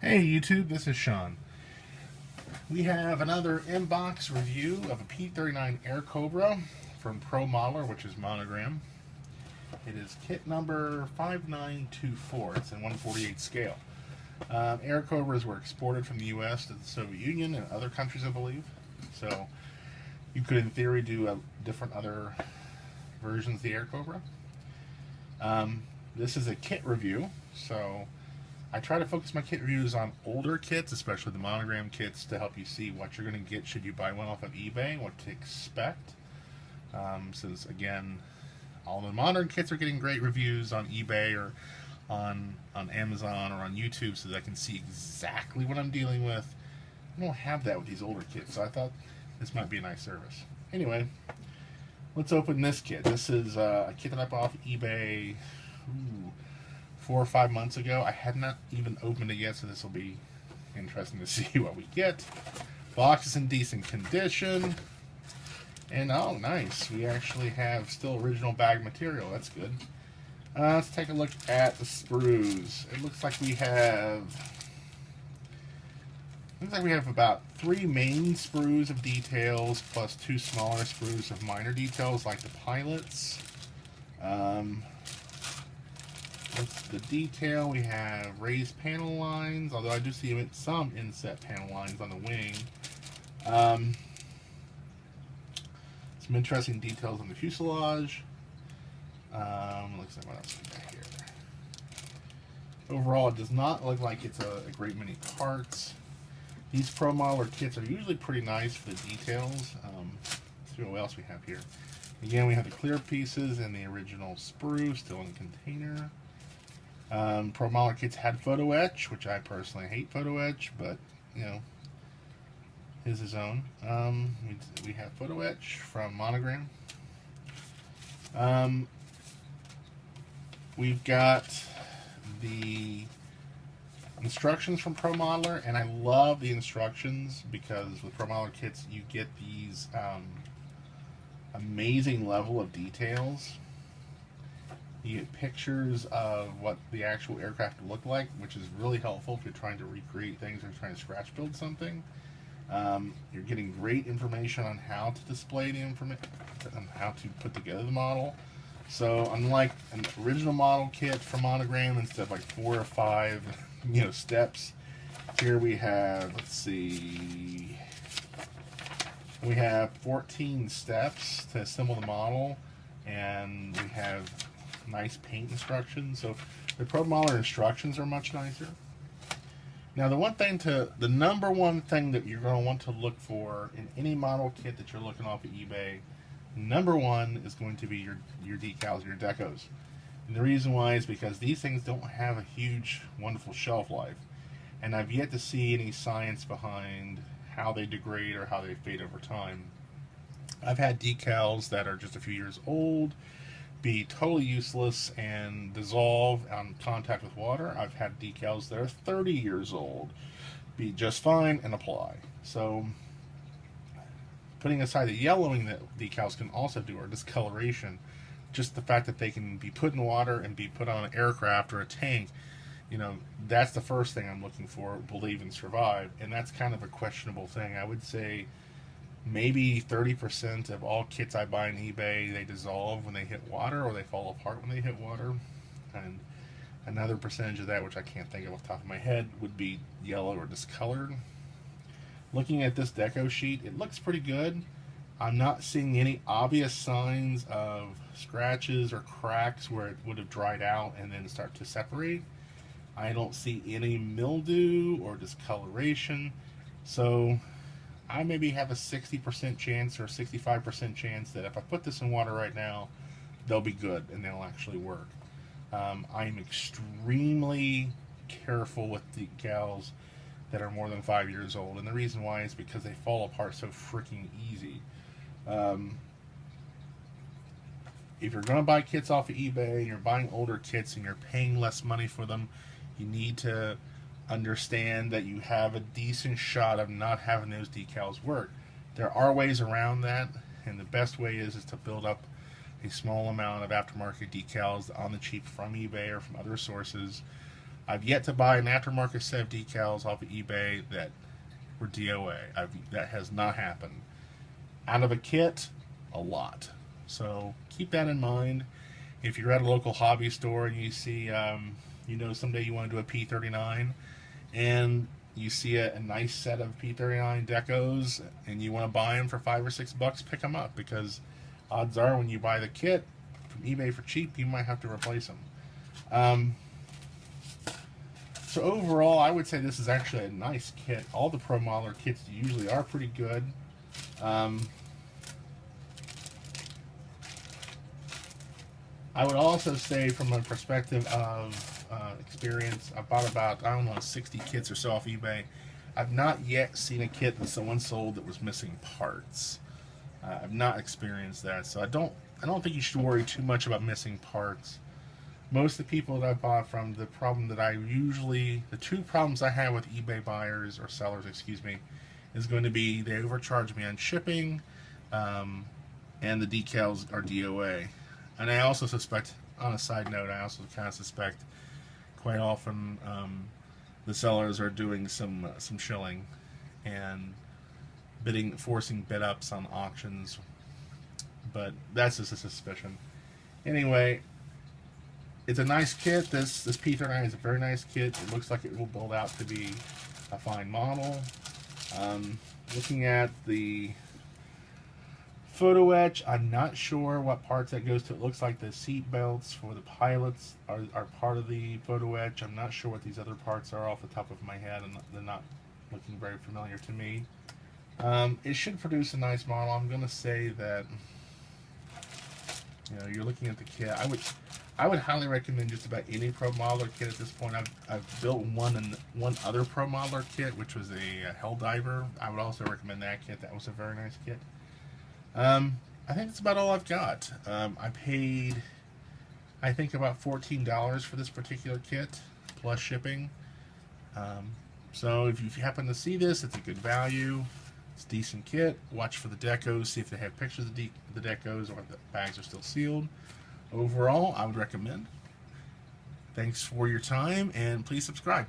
Hey YouTube, this is Sean. We have another inbox review of a p-39 Air Cobra from Pro Modeler, which is Monogram. It is kit number 5924. It's in 148 scale. Air Cobras were exported from the US to the Soviet Union and other countries, I believe. So you could, in theory, do different other versions of the Air Cobra. This is a kit review, so I try to focus my kit reviews on older kits, especially the Monogram kits, to help you see what you're going to get should you buy one off of eBay, what to expect. Since, again, all the modern kits are getting great reviews on eBay or on Amazon or on YouTube, so that I can see exactly what I'm dealing with. I don't have that with these older kits, so I thought this might be a nice service. Anyway, let's open this kit. This is a kit that I bought off eBay 4 or 5 months ago. I had not even opened it yet, so this will be interesting to see what we get. Box is in decent condition. And oh, nice. We actually have still original bag material. That's good. Let's take a look at the sprues. It looks like we have about 3 main sprues of details plus 2 smaller sprues of minor details, like the pilots. That's the detail. We have raised panel lines, although I do see some inset panel lines on the wing. Some interesting details on the fuselage. Looks like what else we got here. Overall, it does not look like it's a great many parts. These Pro Modeler kits are usually pretty nice for the details. Let's see what else we have here. Again, we have the clear pieces and the original sprue still in the container. Pro Modeler kits had photo etch, which I personally hate photo etch, but you know, his own. We have photo etch from Monogram. We've got the instructions from Pro Modeler, and I love the instructions because with Pro Modeler kits you get these amazing level of details. You get pictures of what the actual aircraft would look like, which is really helpful if you're trying to recreate things or trying to scratch build something. You're getting great information on how to display the information, on how to put together the model. So unlike an original model kit from Monogram, instead of like 4 or 5 steps, here we have, let's see, we have 14 steps to assemble the model, and we have nice paint instructions. So the Pro Modeler instructions are much nicer. Now the number one thing that you're going to want to look for in any model kit that you're looking off of eBay, number one is going to be your decals, your decos. And the reason why is because these things don't have a huge, wonderful shelf life. And I've yet to see any science behind how they degrade or how they fade over time. I've had decals that are just a few years old be totally useless and dissolve on contact with water. I've had decals that are 30 years old be just fine and apply. So putting aside the yellowing that decals can also do, or discoloration, just the fact that they can be put in water and be put on an aircraft or a tank, that's the first thing I'm looking for, believe and survive. And that's kind of a questionable thing. I would say maybe 30% of all kits I buy on eBay, they dissolve when they hit water, or they fall apart when they hit water. And another percentage of that, which I can't think of off the top of my head, would be yellow or discolored. Looking at this deco sheet, it looks pretty good. I'm not seeing any obvious signs of scratches or cracks where it would have dried out and then start to separate. I don't see any mildew or discoloration. So I maybe have a 60% chance or 65% chance that if I put this in water right now, they'll be good and they'll actually work. I'm extremely careful with decals that are more than 5 years old, and the reason why is because they fall apart so freaking easy. If you're going to buy kits off of eBay and you're buying older kits and you're paying less money for them, you need to understand that you have a decent shot of not having those decals work. There are ways around that, and the best way is to build up a small amount of aftermarket decals on the cheap from eBay or from other sources. I've yet to buy an aftermarket set of decals off of eBay that were DOA. That has not happened. Out of a kit, a lot. So keep that in mind. If you're at a local hobby store and you see, someday you want to do a p-39 and you see a nice set of p-39 decos and you want to buy them for $5 or $6, pick them up, because odds are when you buy the kit from eBay for cheap, you might have to replace them. So overall, I would say this is actually a nice kit. All the Pro Modeler kits usually are pretty good. I would also say, from a perspective of experience, I bought about, 60 kits or so off eBay. I've not yet seen a kit that someone sold that was missing parts. I've not experienced that, so I don't think you should worry too much about missing parts. Most of the people that I bought from, the two problems I have with eBay buyers, or sellers, excuse me, is going to be they overcharge me on shipping, and the decals are DOA. And I also suspect, on a side note, I also kind of suspect quite often the sellers are doing some shilling and forcing bid ups on auctions. But that's just a suspicion. Anyway, it's a nice kit. This p-39 is a very nice kit. It looks like it will build out to be a fine model. Looking at the photo etch, I'm not sure what parts that goes to. It looks like the seat belts for the pilots are part of the photo etch. I'm not sure what these other parts are off the top of my head, and they're not looking very familiar to me. It should produce a nice model. I'm going to say that, you're looking at the kit. I would highly recommend just about any Pro Modeler kit at this point. I've built one other Pro Modeler kit, which was a Helldiver. I would also recommend that kit. That was a very nice kit. I think that's about all I've got. I paid, I think, about $14 for this particular kit, plus shipping. So if you happen to see this, it's a good value. It's a decent kit. Watch for the decos, see if they have pictures of the decos or if the bags are still sealed. Overall, I would recommend. Thanks for your time, and please subscribe.